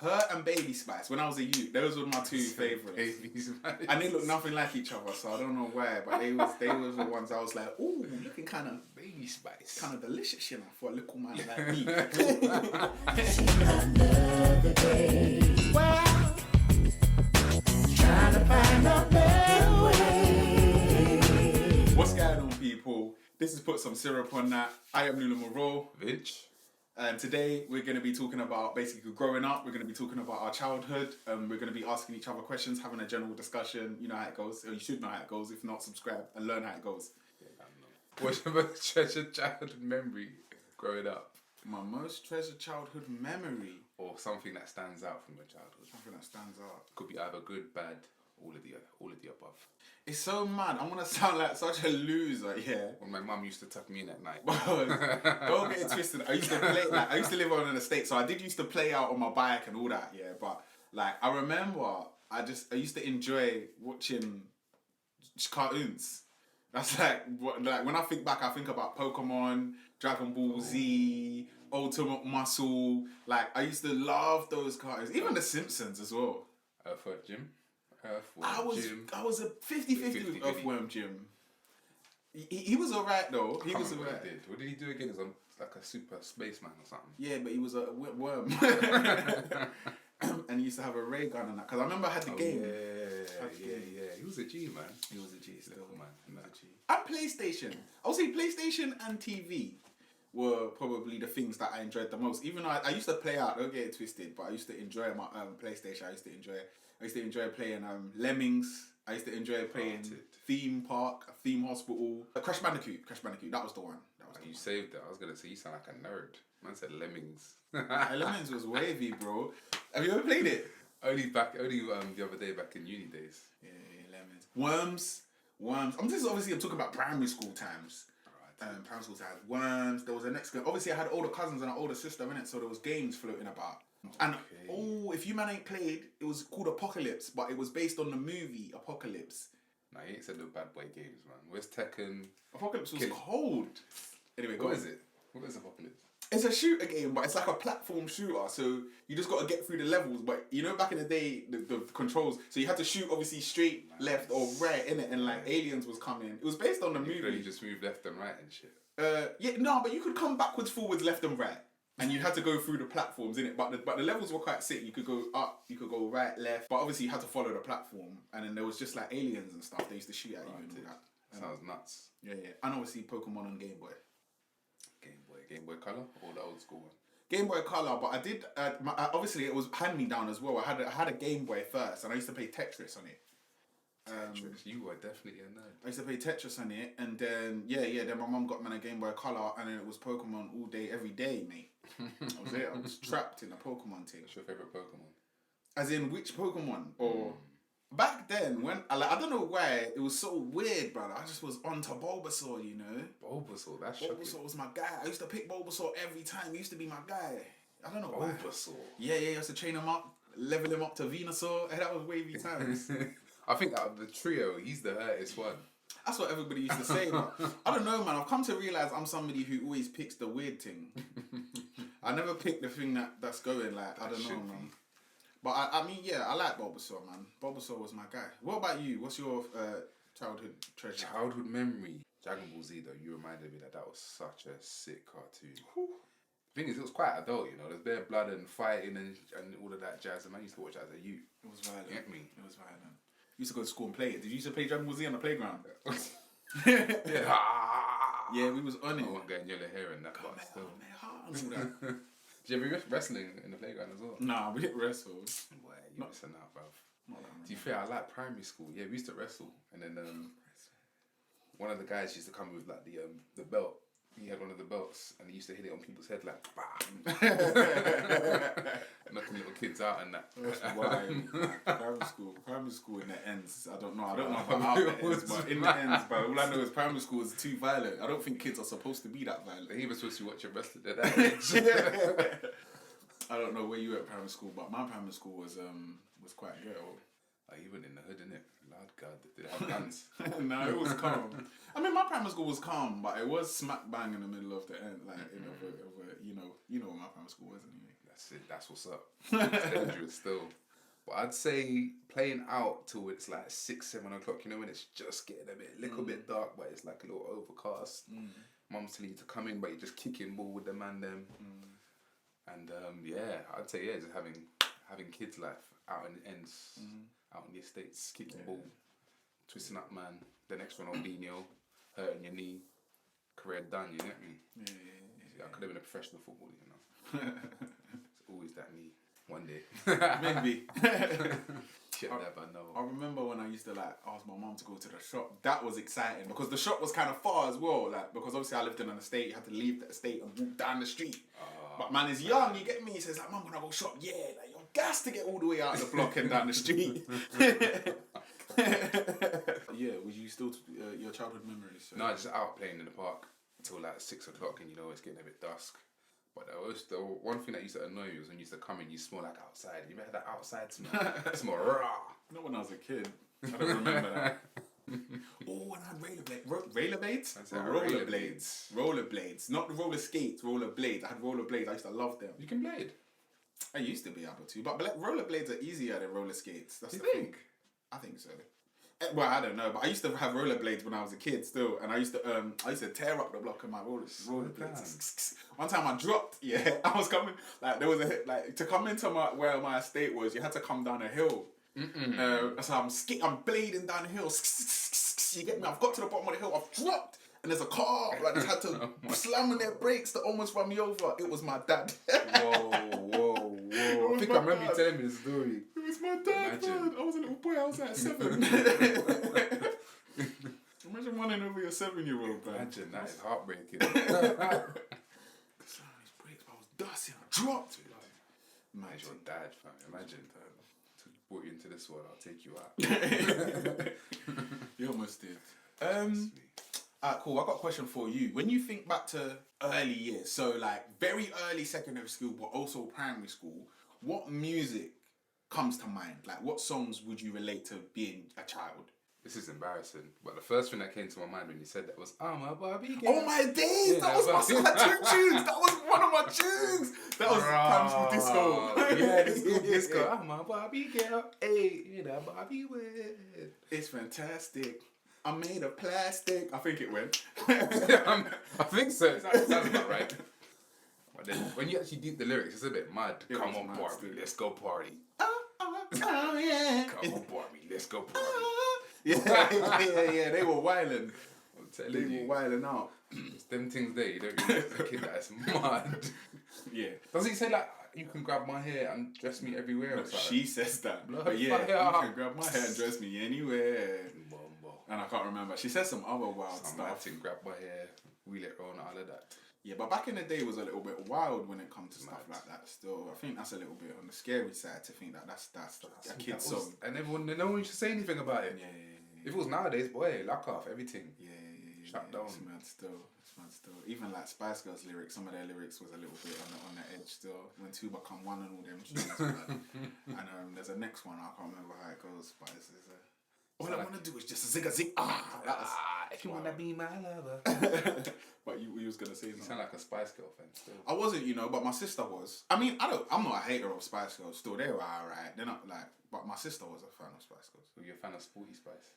Her and Baby Spice, when I was a youth, those were my two favourites. Baby Spice. And they look nothing like each other, so I don't know why, but they was the ones I was like, ooh, looking kind of Baby Spice. kind of delicious, you know, for a little man like me. Another day. Well, trying to find a better way. What's going on, people? This is Put Some Syrup on That. I am Lula Moreau. Bitch. And today we're going to be talking about basically growing up. We're going to be talking about our childhood. We're going to be asking each other questions, having a general discussion. You know how it goes, or you should know how it goes. If not, subscribe and learn how it goes. Yeah, I know. What's your most treasured childhood memory growing up? My most treasured childhood memory. Or something that stands out from your childhood? Something that stands out. Could be either good, bad, all of the above. It's so mad. I'm going to sound like such a loser, yeah. When my mum used to tuck me in at night. Don't get it twisted. I used to live on an estate, so I did used to play out on my bike and all that, yeah. But like I remember, I used to enjoy watching cartoons. That's like when I think back, I think about Pokemon, Dragon Ball Z, Ultimate Muscle. Like I used to love those cartoons, even The Simpsons as well. Earthworm Jim. I was a 50-50 with Earthworm Jim. He was alright though. He was alright. What did he do again? He was like a super spaceman or something. Yeah, but he was a worm. And he used to have a ray gun and that. Because I remember I had the game. Yeah. He was a G, man. He was a G still. Man. He was a G. And PlayStation. I would say PlayStation and TV were probably the things that I enjoyed the most. Even though I used to play out, don't get it twisted, but I used to enjoy my PlayStation. I used to enjoy playing Lemmings. I used to enjoy playing Theme Park, Theme Hospital. Crash Bandicoot, that was the one. You saved it. I was going to say you sound like a nerd. Man said Lemmings. Lemmings was wavy, bro. Have you ever played it? Only the other day back in uni days. Yeah, Lemmings. Worms. I'm talking about primary school times. Primary school times. Worms. There was a next game. Obviously, I had older cousins and an older sister in it, so there was games floating about. And if you man ain't played, it was called Apocalypse, but it was based on the movie Apocalypse. Nah, you ain't said no bad boy games, man. Where's Tekken? Apocalypse was cold. Anyway, what is it? What is Apocalypse? It's a shooter game, but it's like a platform shooter. So you just got to get through the levels. But you know, back in the day, the controls. So you had to shoot obviously straight, left, or right in it, and like aliens was coming. It was based on the movie. You just move left and right and shit. But you could come backwards, forwards, left, and right. And you had to go through the platforms, innit? But the levels were quite sick. You could go up, you could go right, left. But obviously you had to follow the platform. And then there was just like aliens and stuff. They used to shoot at you and all that. Sounds nuts. Yeah. And obviously Pokemon on Game Boy. Game Boy Color or the old school one? Game Boy Color, but I did, obviously it was hand-me-down as well. I had a Game Boy first and I used to play Tetris on it. Tetris, you were definitely a nerd. I used to play Tetris on it, and then then my mum got me a Game Boy Color, and then it was Pokemon all day, every day, mate. That was it. I was trapped in a Pokemon thing. What's your favourite Pokemon? As in which Pokemon? Or back then when I don't know why it was so weird, brother. I just was onto Bulbasaur, you know. Bulbasaur, that's Bulbasaur shocking. was my guy. I used to pick Bulbasaur every time. He used to be my guy. I don't know why. Bulbasaur. Yeah. I used to train him up, level him up to Venusaur. That was wavy times. I think out of the trio, he's the hurtest one. That's what everybody used to say, but I don't know, man. I've come to realise I'm somebody who always picks the weird thing. I never pick the thing that's going, like, I don't know, man. But I mean, I like Bulbasaur, man. Bulbasaur was my guy. What about you? What's your childhood treasure? Childhood memory? Dragon Ball Z, though, you reminded me that was such a sick cartoon. The thing is, it was quite adult, you know. There's bare blood and fighting and all of that jazz, and I used to watch that as a youth. It was violent. Get me? It was violent. You used to go to school and play it. Did you used to play Dragon Ball Z on the playground? Yeah, we was on it. I wasn't getting yellow hair and that, but still. Did you ever wrestling in the playground as well? Nah, we didn't wrestle. Boy, you're missing out, bruv. To be fair, I like primary school. Yeah, we used to wrestle. And then one of the guys used to come with like the belt. He had one of the belts and he used to hit it on people's head like knocking little kids out and that. That's wild. Primary school in the ends. I don't know about out the ends, but in the ends, bro. All I know is primary school is too violent. I don't think kids are supposed to be that violent. He was supposed to watch a wrestling at that age. I don't know where you were at primary school, but my primary school was quite ghetto. Like, you went in the hood, innit? Lord God, did it have guns? No, it was calm. I mean, my primary school was calm, but it was smack bang in the middle of the end, like in over you know what my primary school was anyway. That's what's up. It's dangerous still. But I'd say playing out till it's like 6, 7 o'clock, you know, when it's just getting a little bit dark, but it's like a little overcast. Mum's telling you to come in, but you're just kicking ball with the man them. And yeah, I'd say just having kids life out in the ends, out in the estates, kicking ball, twisting up man. The next one on Dino, hurting your knee, career done. You get me? Yeah. I could have been a professional footballer, you know. It's always that knee. One day, maybe. Shit, never know. I remember when I used to like ask my mum to go to the shop. That was exciting because the shop was kind of far as well. Like because obviously I lived in an estate, you had to leave the estate and walk down the street. But man is young, you get me. He says like, "Mum, when I go shop, yeah, like you're gas to get all the way out of the block and down the street." Yeah, was you still your childhood memories? So. No, just out playing in the park until like 6 o'clock, and you know it's getting a bit dusk. But the one thing that used to annoy me was when you used to come in, you smell like outside. You remember that outside smell? It smell raw. Not when I was a kid. I don't remember that. Oh, and I had rollerblades? Rollerblades. Not the roller skates, rollerblades. I had rollerblades. I used to love them. You can blade? I used to be able to. But rollerblades are easier than roller skates. That's you the think? thing. I think so. Well, I don't know, but I used to have rollerblades when I was a kid still, and I used to tear up the block of my rollerblades. One time I dropped, I was coming, like there was to come into where my estate was, you had to come down a hill. So I'm blading down the hill. You get me? I've got to the bottom of the hill, I've dropped, and there's a car, like just had to slam on their brakes to almost run me over. It was my dad. Whoa. I think I remember you telling me the story. It was my dad, man. I was a little boy, I was like 7. Imagine running over your 7-year-old, man. Imagine, that is heartbreaking. Slamming these brakes, but I was dusty and I dropped. Imagine your dad, fam. Imagine. Brought you into this world, I'll take you out. You almost did. Alright, cool. I got a question for you. When you think back to early years, so like very early secondary school, but also primary school, what music comes to mind? Like, what songs would you relate to being a child? This is embarrassing, but the first thing that came to my mind when you said that was, "I'm a Barbie girl." Oh my days! Yeah, that was my tunes. That was one of my tunes. That was primary school disco. Yeah, disco. I'm a Barbie girl. Hey, you know Barbie with. It's fantastic. I'm made of plastic. I think it went. I think so. That sounds about right. But then when you actually deep the lyrics, it's a bit mad. Come on, Barbie, let's go party. Oh yeah. Come on, Barbie, let's go party. Yeah. They were wilding. I'm telling you. Were wilding out. It's them things there. You don't realize the kid that's mad. Yeah. Does he say like, you can grab my hair and dress me everywhere? No, or something? she says that. But you can grab my hair and dress me anywhere. And I can't remember. She says some other wild stuff. Martin, grab my hair, wheel it around, all of that. Yeah, but back in the day it was a little bit wild when it comes to stuff like that still. I think that's a little bit on the scary side to think that that's a kid's song. And no one should say anything about it. Yeah. If it was nowadays, boy, lock off everything. Yeah. Shut down. It's mad still. Even like Spice Girls lyrics, some of their lyrics was a little bit on the edge still. When two become one and all them tunes. And there's a next one, I can't remember how it goes, but it's all I want to do is just zig a zig. If you want to be my lover. But you was going to say something. You sound like a Spice Girl fan still. I wasn't, but my sister was. I mean, I'm not a hater of Spice Girls still. They were alright. They're not like, but my sister was a fan of Spice Girls. Were you a fan of Sporty Spice?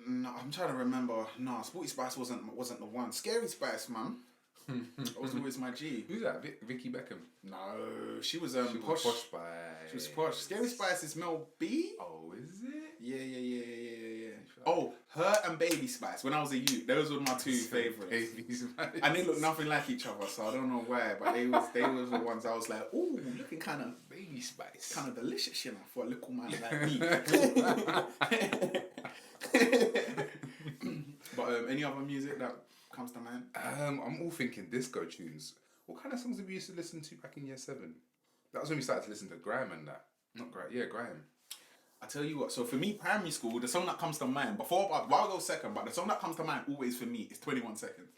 No, I'm trying to remember. No, Sporty Spice wasn't the one. Scary Spice, man. That was always my G. Who's that? Vicky Beckham? No, she was Posh. Posh Spice. She was Posh. Scary Spice is Mel B. Oh, is it? Yeah. Oh, her and Baby Spice. When I was a youth, those were my two favourites. Baby Spice. And they look nothing like each other, so I don't know why. But they was the ones I was like, ooh, looking kind of Baby Spice, kind of delicious, for a little man like me. But any other music that comes to mind? I'm all thinking disco tunes. What kind of songs have you used to listen to back in year 7? That was when we started to listen to grime and that. Not grime, yeah, grime. I tell you what, so for me, primary school, the song that comes to mind, I'll go second, but the song that comes to mind always for me is 21 Seconds.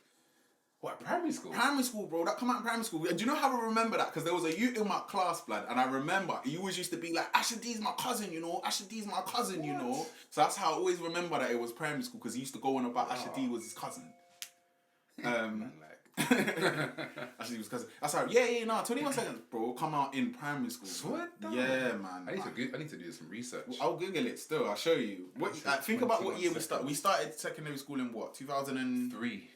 What, primary school? Primary school, bro. That come out in primary school. And do you know how I remember that? Because there was a youth in my class, blood, and I remember he always used to be like, Asher D's my cousin, Asher D's my cousin, So that's how I always remember that it was primary school, because he used to go on about Asher D was his cousin. Man, like, Actually, it was cousin. That's how. Yeah, no. 21 Seconds, bro. Come out in primary school. Swear down. Yeah, man. I need to do some research. I'll Google it still. I'll show you. What? Think about what year we started. We started secondary school in what? 2003.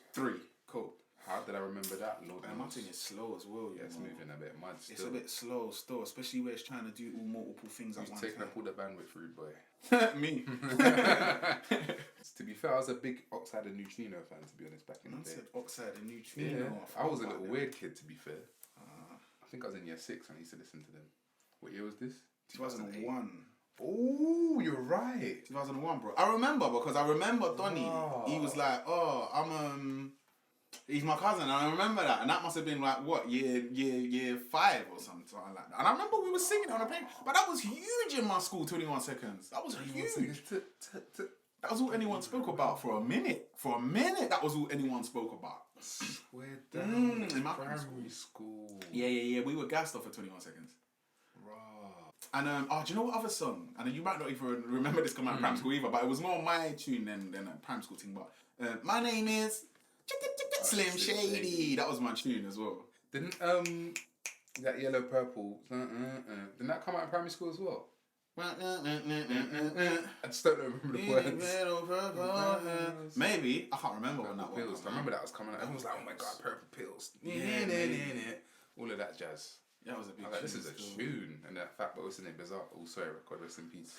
Cool. How did I remember that? Lord Man, my thing is slow as well. Yeah, it's moving a bit mad still. It's a bit slow still, especially where it's trying to do all multiple things at Who's once. taking up all the bandwidth, rude boy? Me. To be fair, I was a big Oxide and Neutrino fan, to be honest, back in the day. Said Oxide and Neutrino. Yeah, I was a little weird kid, to be fair. I think I was in year 6 when I used to listen to them. What year was this? 2001. Oh, you're right. 2001, bro. I remember because I remember Donny. He was like, "Oh, he's my cousin," and I remember that, and that must have been like what year 5 or something like that. And I remember we were singing on a plane, but that was huge in my school. 21 Seconds. That was huge. That was all anyone spoke about for a minute. For a minute, that was all anyone spoke about. Swear down. In my primary school. Yeah. We were gassed off for 21 Seconds. And do you know what other song? And you might not even remember this coming out of primary school either, but it was more my tune than a primary school thing. But my name is Slim Shady. That was my tune as well. Didn't that Yellow Purple didn't that come out in primary school as well? I just don't remember the words. Maybe I can't remember when that Pills. was. I remember that was coming out. Everyone was like, "Oh my god, Purple Pills!" All of that jazz. That was a big. I was like, "This is a tune," and that fat, but what's in it? Bizarre. Oh, sorry, record rest in peace.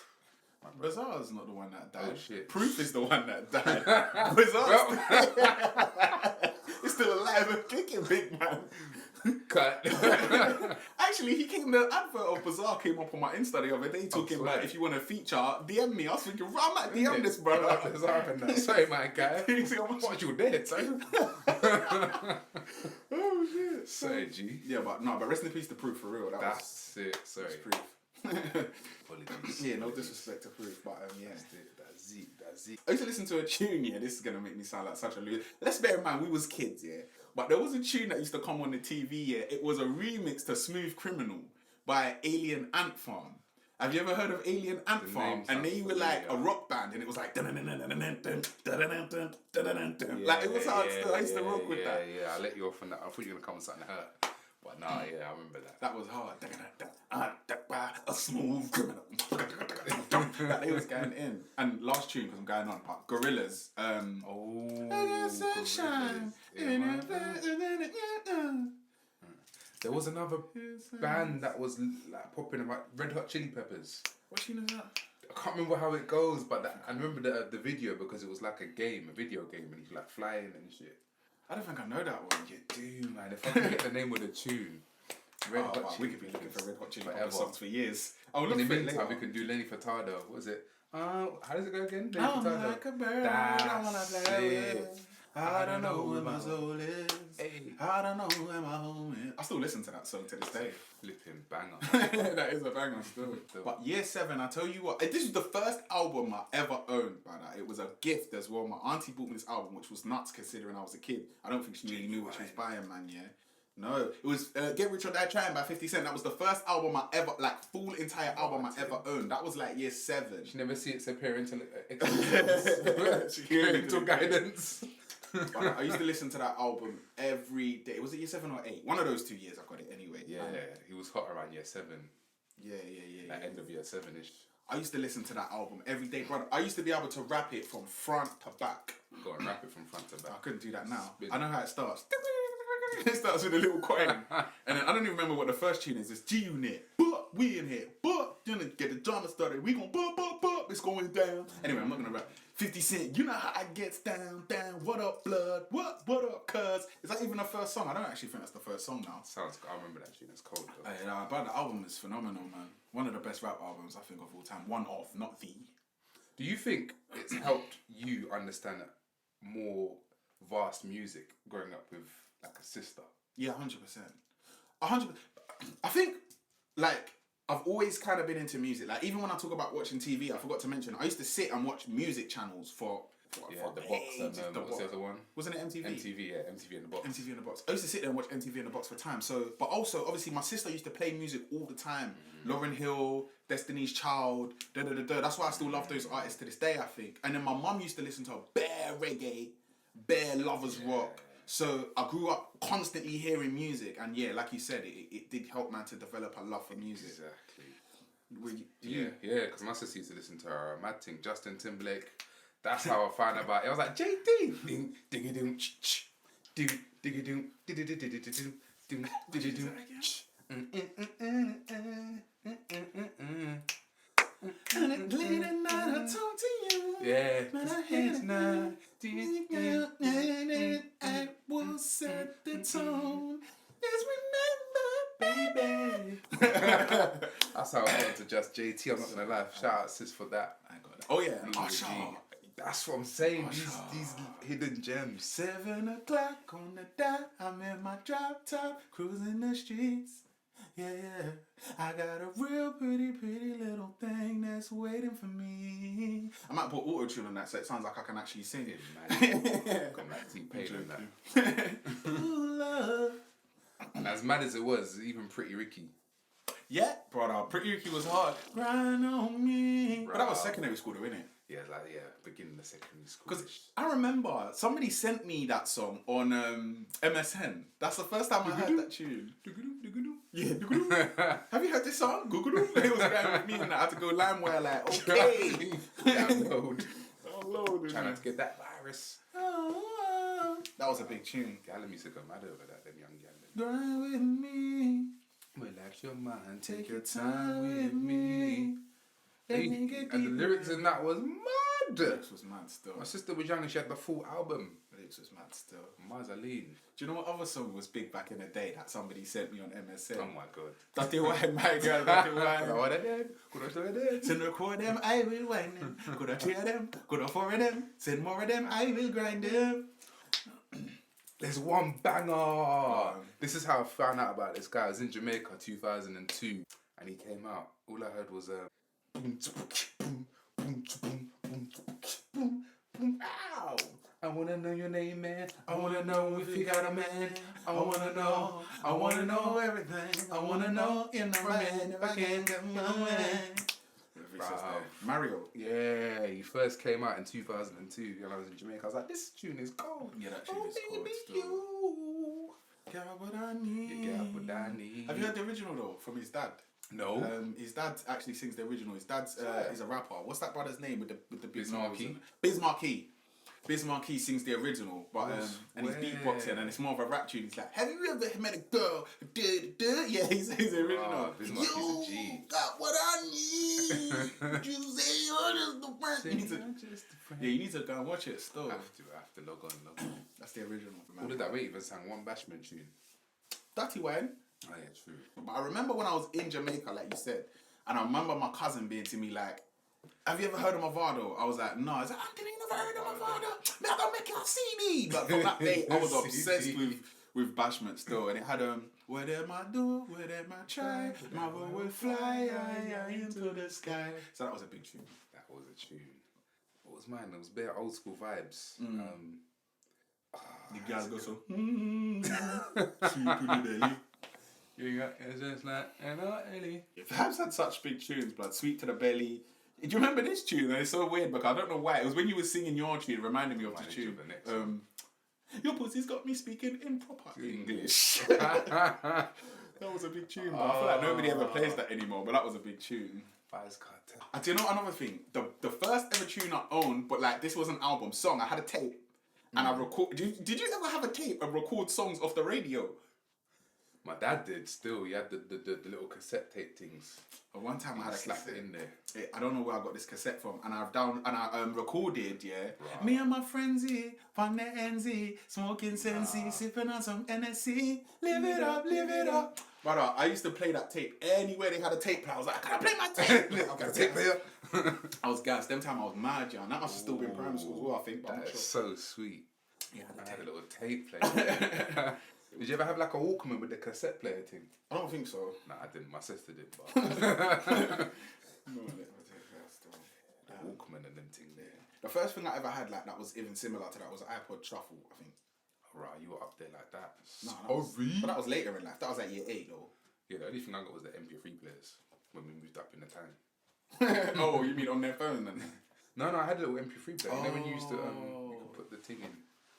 Bizarre's not the one that died. Oh shit. Proof is the one that died. Bizarre. He's still alive and kicking, big man. Cut. Actually, the advert of Bizarre came up on my Insta the other day talking about if you want a feature, DM me. I was thinking, I might DM this brother. Bizarre and that. Sorry, my guy. What you dead, son? Oh shit. Sorry, G. Yeah, but rest in peace to Proof for real. That's it. Sorry. Proof. Apologies. Yeah, no disrespect to Proof, but yeah. That's it. I used to listen to a tune, yeah, this is gonna make me sound like such a loser. Let's bear in mind we was kids, yeah. But there was a tune that used to come on the TV, yeah. It was a remix to Smooth Criminal by Alien Ant Farm. Have you ever heard of Alien Ant Farm? And they were like a rock band and it was like like it was hard still. I used to rock with that. Yeah, I let you off on that. I thought you were gonna come with something hurt. But nah, yeah, I remember that. That was hard. A smooth criminal. That they was going in. And last tune, because I'm going on, but Gorillaz. Sunshine. There was another band that was like popping about Red Hot Chili Peppers. What tune is that? I can't remember how it goes, but I remember the video because it was like a video game, and he's like flying and shit. I don't think I know that one. You do, man. If I can get the name of the tune. We could be looking for Red Hot Chili Peppers songs for years. I'll look in for the it meantime, later. we can do Lenny Furtado. What was it? How does it go again? Lenny I'm Furtado. like a bird. That's it. I don't know where my soul is. Hey. I don't know where my home is. I still listen to that song to this day. Flipping banger. That is a banger still. But year 7, I tell you what, this is the first album I ever owned, brother. It was a gift as well. My auntie bought me this album, which was nuts considering I was a kid. I don't think she really knew what she was buying, man, yeah. No, it was Get Rich or Die Trying by 50 Cent. That was the first album I ever, like, full entire album I ever owned. That was like year 7. She never see it as parental guidance. But I used to listen to that album every day. Was it year 7 or 8? One of those 2 years I got it anyway. Yeah, he was hot around year 7. Yeah. Like end of year 7-ish. I used to listen to that album every day, brother. I used to be able to rap it from front to back. Go and rap it from front to back. I couldn't do that now. I know how it starts. It starts with a little coin. And then I don't even remember what the first tune is. It's G-Unit. But we in here. But you know, get the drama started. We gon' but it's going down. Anyway, I'm not gonna rap. 50 Cent, you know how I gets down. What up, blood? What up, cuz? Is that even the first song? I don't actually think that's the first song now. Sounds good. I remember that tune. It's cold though. Hey, but the album is phenomenal, man. One of the best rap albums I think of all time. One of, not the. Do you think it's helped you understand more vast music growing up with like a sister? Yeah, 100%. 100%. I think, like, I've always kind of been into music. Like, even when I talk about watching TV, I forgot to mention, I used to sit and watch music channels for the box and what was the other one? Wasn't it MTV? MTV, yeah, MTV in the box. MTV in the box. I used to sit there and watch MTV in the box for time. So, but also, obviously, my sister used to play music all the time. Lauryn Hill, Destiny's Child, That's why I still love those artists to this day, I think. And then my mum used to listen to bare reggae, bare lovers rock. So I grew up constantly hearing music, and yeah, like you said, it did help man to develop a love for music. Exactly. Yeah, because my sister used to listen to her mad thing, Justin Timberlake. That's how I found out about it. I was like, JD! Ding, diggy doom, ch, ding, diggy doom, ding, diggy doom, And it late at night I talk to you. yeah. But I hate it now. I will set the tone. Just remember, baby. That's how I got to Just JT. I'm not gonna lie. Shout out sis for that. I got that. Oh yeah, Louis Usher. G. That's what I'm saying. These hidden gems. 7 o'clock on the dot. I'm in my drop top, cruising the streets. Yeah, I got a real pretty little thing that's waiting for me. I might put auto-tune on that so it sounds like I can actually sing it. Got like T-Pain on that. Ooh, love. And as mad as it was, even Pretty Ricky. Yeah, brother. Pretty Ricky was hard. Grind on me. But that was secondary school though, innit? Yeah, beginning of secondary school. Because I remember somebody sent me that song on MSN. That's the first time I heard that tune. Yeah, have you heard this song? It was going with me and I had to go LimeWire like, okay. Download. Download. Trying not to get that virus. That was a big tune. Gallum used to go mad over that, them young gallum. Grind with me. Relax your mind, Take your time with me. Let me get And the deeper. lyrics in that was mad. Lyrics was mad still. My sister was young and she had the full album. Lyrics was mad still. Mazaline. Do you know what other song was big back in the day that somebody sent me on MSN? Oh my god. Dirty wine, my girl, dirty wine. What are them? Could I show them? Send record them, I will wind them. Could I cheer them? Could I forward them? Send more of them, I will grind them. There's one banger. This is how I found out about this guy. I was in Jamaica 2002 and he came out. All I heard was boom, boom, boom, boom, boom, boom, boom, ow. I wanna know your name, man. I wanna know if you got a man. I wanna know everything. I wanna know in the man if I can get my man. Mario. Yeah, he first came out in 2002 and I was in Jamaica. I was like, this tune is cold. Yeah, that tune is cold still. You. Get what I need. You get what I need. Have you heard the original though, from his dad? No. His dad actually sings the original. His dad's is a rapper. What's that brother's name with the big Biz nose Markie? and- Biz Markie. Biz Markie sings the original, but and he's beatboxing and it's more of a rap tune. He's like, have you ever met a girl? Yeah, he's the original. Biz Markie's a G. Got what I need. You say you're just the friend. You need to go and watch it still. I have to log on. That's the original. What did that wait? Even sang one Bashment tune. Dirty Wine. Oh yeah, true. But I remember when I was in Jamaica, like you said, and I remember my cousin being to me like, have you ever heard of Mavado? I was like, no. I was like, I didn't never heard of Mavado. Man, I don't make your CD. But from that day, I was obsessed with Bashment still. And it had, what am I do? What am I try? My boy will fly into the sky. So that was a big tune. That was a tune. What was mine? It was bare old school vibes. The guys go so, sweet to the belly. You got it's just like Ellie. Vibes had such big tunes, blood. Sweet to the belly. Do you remember this tune? It's so weird because I don't know why. It was when you were singing your tune, it reminded me of the tune. Your pussy's got me speaking in proper English. That was a big tune, but I feel like nobody ever plays that anymore, but that was a big tune. Vibes Cartel. And do you know another thing? The first ever tune I owned, but like this was an album song, I had a tape. And I record. Did you ever have a tape and record songs off the radio? My dad did still. He had the little cassette tape things. But one time I had a Slapped cassette it in there. I don't know where I got this cassette from, and I recorded, yeah. Right. Me and my friends here, from the NZ, smoking Sensi, sipping on some NSC, live it up. Brother, I used to play that tape anywhere they had a tape player. I was like, can I play my tape? Got a tape player. I was gassed. Them time I was mad, yeah. And that must have still been primary school as well, I think. But I'm That not is sure. so sweet. Yeah, I had a little tape player. Did you ever have like a Walkman with the cassette player thing? I don't think so. Nah, I didn't. My sister did, but No, the Walkman and them thing there. the first thing I ever had like that was even similar to that was an iPod Shuffle, I think. Right, you were up there like that. But that was later in life. That was like year 8 though. Yeah, the only thing I got was the MP3 players when we moved up in the town. Oh, you mean on their phone then? No, I had a little MP3 player. You know when you used to you could put the thing in.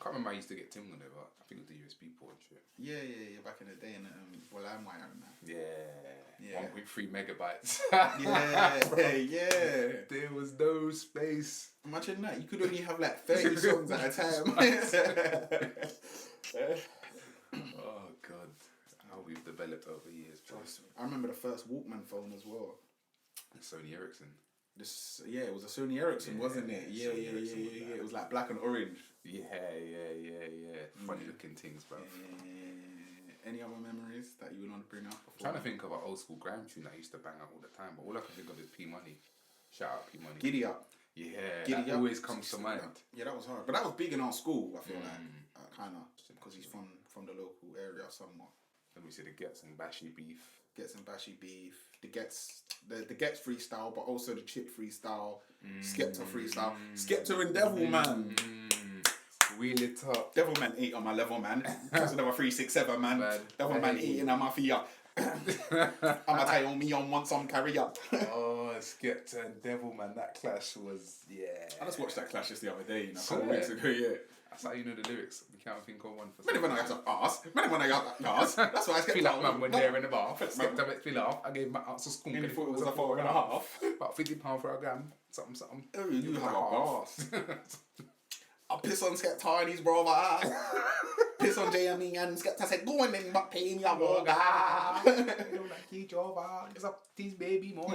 Can't remember I used to get Tim on it, but I think it was the USB port and shit. Yeah. Back in the day, and LimeWire and that. Yeah. 1.3 megabytes. yeah. There was no space. Imagine that. You could only have like 30 songs at a time. Oh God, how we've developed over years. I remember the first Walkman phone as well. Sony Ericsson. It was a Sony Ericsson, wasn't it? Yeah. It was like black and orange. Yeah. Funny looking things, bro. Any other memories that you would want to bring up? I'm trying to think of an old school grime tune that I used to bang out all the time, but all I can think of is P Money. Shout out P Money. Giddy Up. Yeah, Giddy that Up always comes to mind. Yeah, that was hard, but that was big in our school. I feel like kind of because he's from the local area somewhat. Let me see the Gets and Bashy Beef. Gets and Bashy Beef. The Gets freestyle, but also the Chip freestyle. Skepta freestyle. Skepta and Devil Man. Wheel it up. Devil Man 8 on my level, man. That's another 367, man. Devil Man 8 in a mafia. I'ma tell me on want some carry up. Oh, Skepta and Devil Man, that clash was I just watched that clash just the other day, a couple weeks ago, That's how you know the lyrics. We can't think of one for many when I got ass. Many when I got ass. That's why I feel like man when they're in the bath. Skepta makes me laugh. I gave my answer school. Nearly thought it was a 4.5. About £50 for a gram. Something. Oh, you have a boss. I piss on Skepta and his brother. Piss on JME and Skepta said, go on then, but pay me a burger. You don't like each other. It's up these baby more.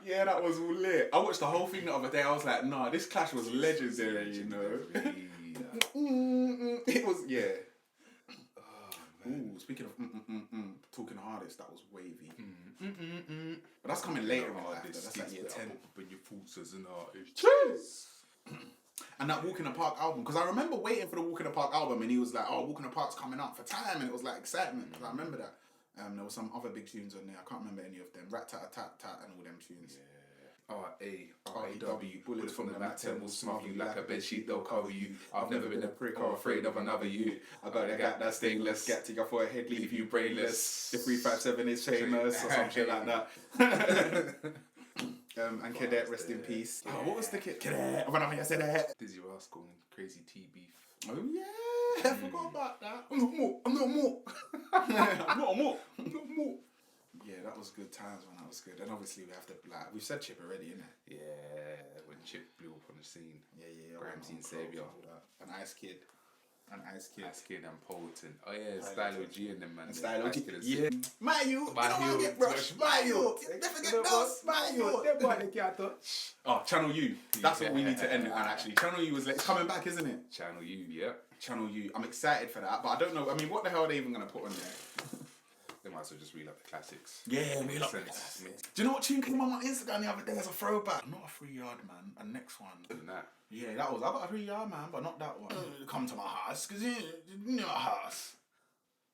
Yeah, that was all lit. I watched the whole thing the other day. I was like, nah, this clash was legendary, you know. It was, Ooh, speaking of talking hardest, that was wavy. But that's coming later in life. That's like year 10. When your thoughts as an artist. Cheers! And that Walk in the Park album, because I remember waiting for the Walk in the Park album, and he was like, "Oh, Walk in the Park's coming up for time," and it was like excitement. Because I remember that. There were some other big tunes on there. I can't remember any of them. Rat Tat Tat Tat and all them tunes. R-A-W, bullets from the Mac 10 will smother you like a bedsheet, they'll cover you. I've never been a prick or afraid of another you. I got that stainless, get to your forehead, leave you brainless. The 357 is famous, or some shit like that. And Cadet, rest in peace. Oh, what was the Cadet? When I said that. Dizzy Rascal and Crazy T Beef. Oh yeah, I forgot about that. I'm not more. Yeah, that was good times when that was good. And obviously we have to we've said Chip already, innit? Yeah, when Chip blew up on the scene. Yeah. Grime Scene Saviour. And Ice Kid and Potent. Oh yeah, Stylo G and them, man. And Stylo G. Yeah. My you don't get brushed. My you. Never get those. My you. Them boy they can't touch. Oh, Channel U. That's what we need to end it on, actually. Channel U it's coming back, isn't it? Channel U, yeah. Channel U. I'm excited for that, but I don't know. I mean, what the hell are they even going to put on there? They might as well just reel up the classics. Yeah, reel up the classics. Do you know what tune came on my Instagram the other day as a throwback? Not a 3 yard man. And next one. Yeah, that was. I got a 3 yard man, but not that one. Come to my house, because you know my house.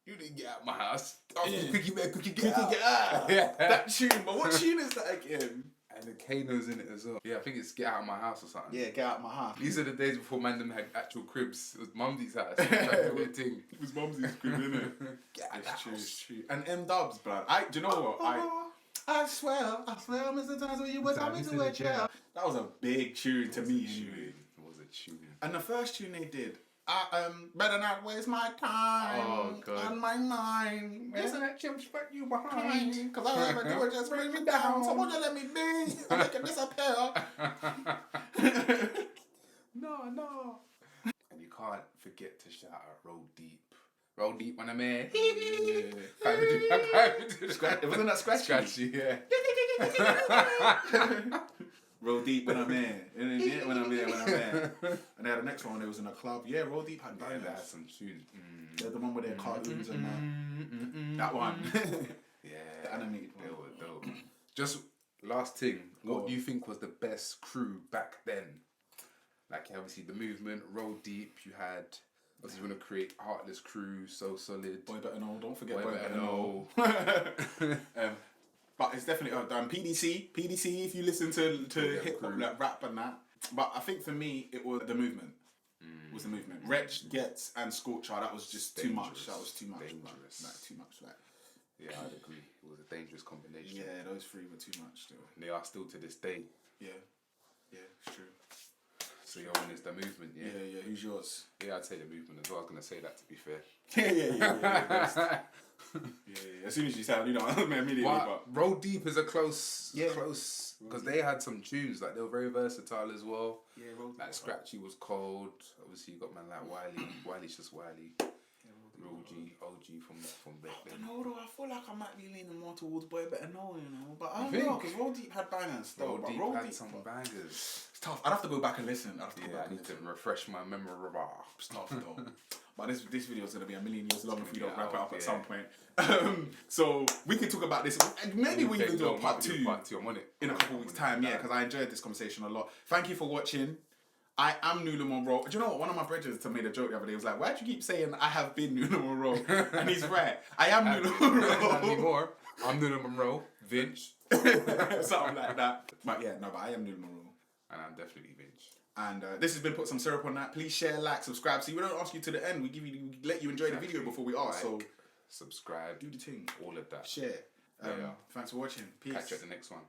You didn't get out my house. Cookie get out. Yeah. That tune, but what tune is that again? And the Kano's in it as well. Yeah, I think it's Get Out of My House or something. Yeah, Get Out of My House. These are the days before Mandem had actual cribs. It was Mumsy's house. It was Mumsy's crib, innit? It's true. And M Dubs, blood. Do you know what? I swear, Mr. Times when you were coming to a chair. That was a big tune to me. It was a tune. And the first tune they did, better not waste my time and my mind. Isn't that chimps put you behind? Cause all I ever do is just bring me down. So won't you let me be? I'm making disappear. No. And you can't forget to shout out Roll Deep. Roll Deep when I'm here. Can't even do It wasn't that scratchy? Yeah. Roll Deep when I'm here. When I'm here. And they had the next one when it was in a club. Yeah, Roll Deep had bangers. They had some tunes. They're the one with their cartoons and that. That one. Yeah. The animated one. They were dope. Just last thing. What do you think was the best crew back then? Like obviously the movement, Roll Deep, you had obviously you want to create Heartless Crew, So Solid. Boy Better Know, don't forget Boy Better Know. But it's definitely PDC, if you listen to hip hop, like rap and that. But I think for me, it was the movement. It was the movement. Wretch, Gets, and Scorcher, that was just too much. That was too much. Dangerous. Like, too much. Like. Yeah, I'd agree. It was a dangerous combination. Yeah, those three were too much still. They are still to this day. Yeah, it's true. So your one is the movement, yeah? Yeah. Who's yours? Yeah, I'd say the movement as well. I was going to say that, to be fair. Yeah. As soon as you said, immediately. But Roll Deep is a close, because they had some tunes, like they were very versatile as well. Yeah, Roll Deep. Like Scratchy was cold. Obviously, you got man like Wiley. Wiley's just Wiley. Real G, OG from back I then. don't know though, I feel like I might be leaning more towards Boy Better Know, But I don't know, because Roll Deep had bangers though. Roll Deep had some bangers. It's tough. I'd have to go back and listen. I need to refresh my memory. It's tough though. But this video is going to be a million years long if we don't wrap it up at some point. So we can talk about this. And maybe we can do a part two. I'm on it. In a couple weeks' time, because I enjoyed this conversation a lot. Thank you for watching. I am Nula Monroe. Do you know what? One of my brothers made a joke the other day. He was like, why do you keep saying I have been Nula Monroe? And he's right. I am Nula Monroe. Not anymore. I'm Nula Monroe. Vince. Something like that. But I am Nula Monroe. And I'm definitely Vince. And this has been Put Some Syrup on That. Please share, like, subscribe. See, we don't ask you to the end. We let you enjoy the video before we ask. So subscribe. Do the thing. All of that. Share. Thanks for watching. Peace. Catch you at the next one.